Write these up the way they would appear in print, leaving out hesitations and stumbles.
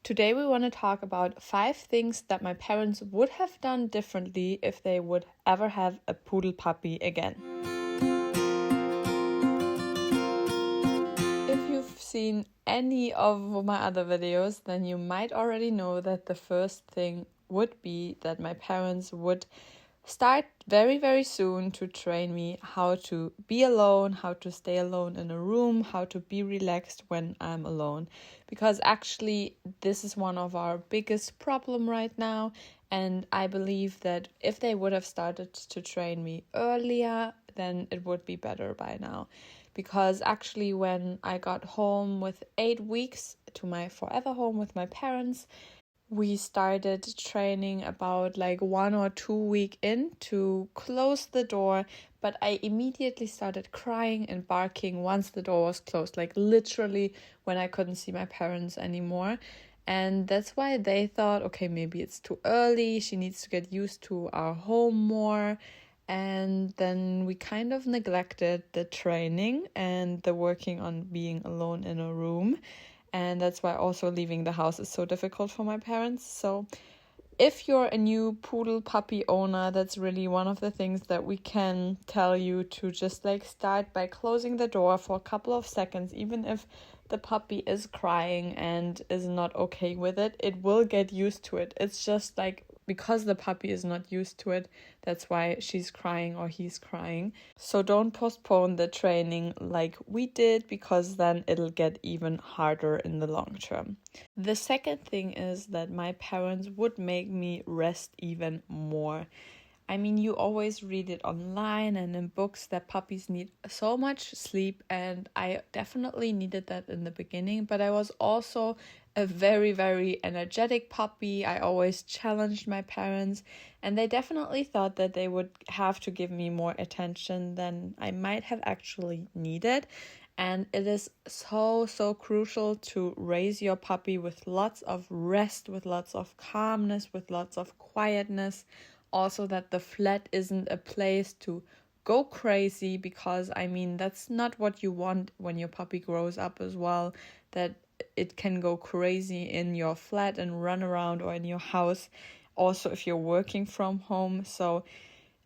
Today we want to talk about 5 things that my parents would have done differently if they would ever have a poodle puppy again. If you've seen any of my other videos, then you might already know that the first thing would be that my parents would start very, very soon to train me how to be alone, how to stay alone in a room, how to be relaxed when I'm alone. Because actually, this is one of our biggest problem right now. And I believe that if they would have started to train me earlier, then it would be better by now. Because actually, when I got home with 8 weeks to my forever home with my parents, we started training about 1 or 2 weeks in to close the door, but I immediately started crying and barking once the door was closed, literally when I couldn't see my parents anymore. And that's why they thought, okay, maybe it's too early, she needs to get used to our home more. And then we kind of neglected the training and the working on being alone in a room. And that's why also leaving the house is so difficult for my parents. So if you're a new poodle puppy owner, that's really one of the things that we can tell you to just start by closing the door for a couple of seconds. Even if the puppy is crying and is not okay with it, it will get used to it. It's just because the puppy is not used to it, that's why she's crying or he's crying. So don't postpone the training like we did, because then it'll get even harder in the long term. The second thing is that my parents would make me rest even more. I mean, you always read it online and in books that puppies need so much sleep, and I definitely needed that in the beginning, but I was also a very, very energetic puppy. I always challenged my parents, and they definitely thought that they would have to give me more attention than I might have actually needed. And it is so, so crucial to raise your puppy with lots of rest, with lots of calmness, with lots of quietness. Also, that the flat isn't a place to go crazy, because that's not what you want when your puppy grows up as well, that it can go crazy in your flat and run around, or in your house, also if you're working from home. So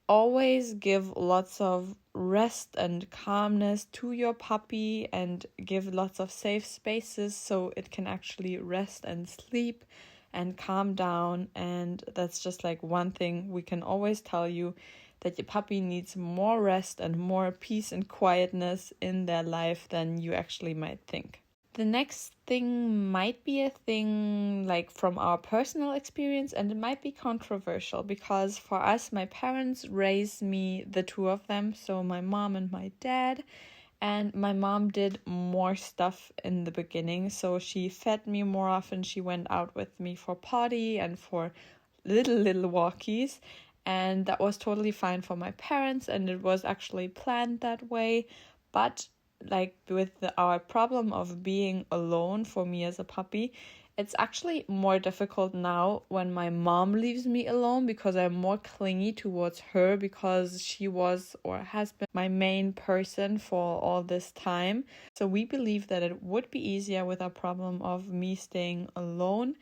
always give lots of rest and calmness to your puppy, and give lots of safe spaces so it can actually rest and sleep and calm down. And that's just one thing we can always tell you, that your puppy needs more rest and more peace and quietness in their life than you actually might think. The next thing might be a thing from our personal experience, and it might be controversial, because for us, my parents raised me, the two of them, so my mom and my dad. And my mom did more stuff in the beginning. So she fed me more often. She went out with me for potty and for little walkies. And that was totally fine for my parents. And it was actually planned that way. But with our problem of being alone for me as a puppy, it's actually more difficult now when my mom leaves me alone, because I'm more clingy towards her, because she was or has been my main person for all this time. So we believe that it would be easier with our problem of me staying alone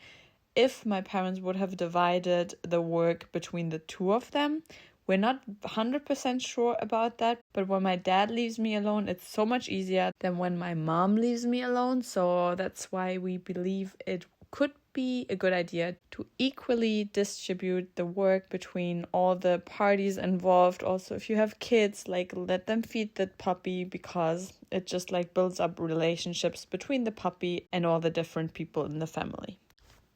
if my parents would have divided the work between the two of them. We're not 100% sure about that, but when my dad leaves me alone, it's so much easier than when my mom leaves me alone. So that's why we believe it could be a good idea to equally distribute the work between all the parties involved. Also, if you have kids, let them feed the puppy, because it just builds up relationships between the puppy and all the different people in the family.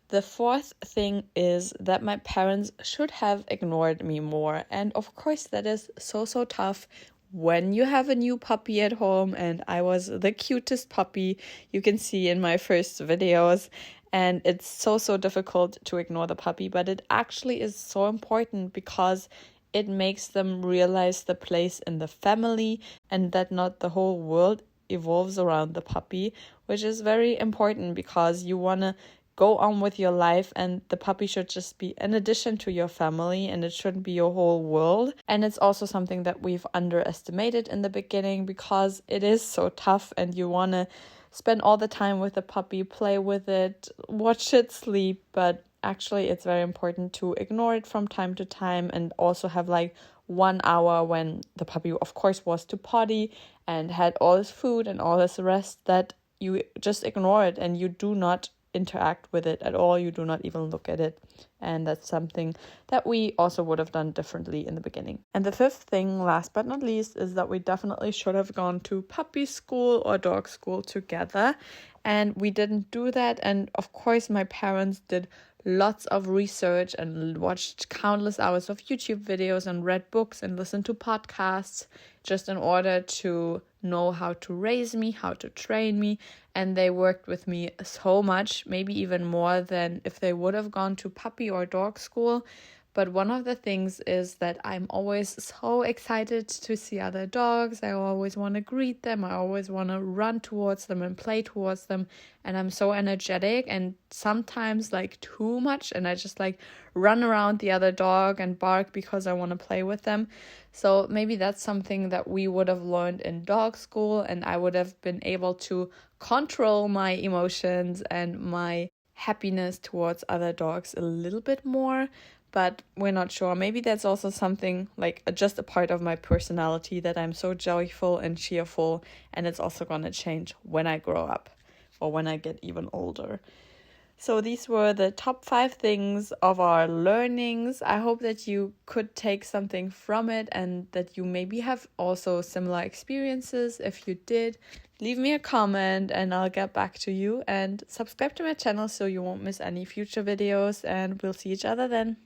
The fourth thing is that my parents should have ignored me more. And of course, that is so, so tough when you have a new puppy at home. And I was the cutest puppy you can see in my first videos. And it's so, so difficult to ignore the puppy. But it actually is so important, because it makes them realize the place in the family, and that not the whole world evolves around the puppy, which is very important, because you want to go on with your life, and the puppy should just be an addition to your family, and it shouldn't be your whole world. And it's also something that we've underestimated in the beginning, because it is so tough, and you want to spend all the time with the puppy, play with it, watch it sleep, but actually it's very important to ignore it from time to time and also have like 1 hour when the puppy of course was to potty and had all his food and all his rest, that you just ignore it and you do not interact with it at all. You do not even look at it. And that's something that we also would have done differently in the beginning. And the fifth thing, last but not least, is that we definitely should have gone to puppy school or dog school together. And we didn't do that. And of course, my parents did lots of research and watched countless hours of YouTube videos and read books and listened to podcasts just in order to know how to raise me, how to train me. And they worked with me so much, maybe even more than if they would have gone to puppy or dog school. But one of the things is that I'm always so excited to see other dogs. I always want to greet them. I always want to run towards them and play towards them. And I'm so energetic and sometimes like too much. And I just like run around the other dog and bark because I want to play with them. So maybe that's something that we would have learned in dog school, and I would have been able to control my emotions and my happiness towards other dogs a little bit more. But we're not sure. Maybe that's also something like just a part of my personality, that I'm so joyful and cheerful, and it's also going to change when I grow up or when I get even older. So these were the top 5 things of our learnings. I hope that you could take something from it and that you maybe have also similar experiences. If you did, leave me a comment and I'll get back to you, and subscribe to my channel so you won't miss any future videos, and we'll see each other then.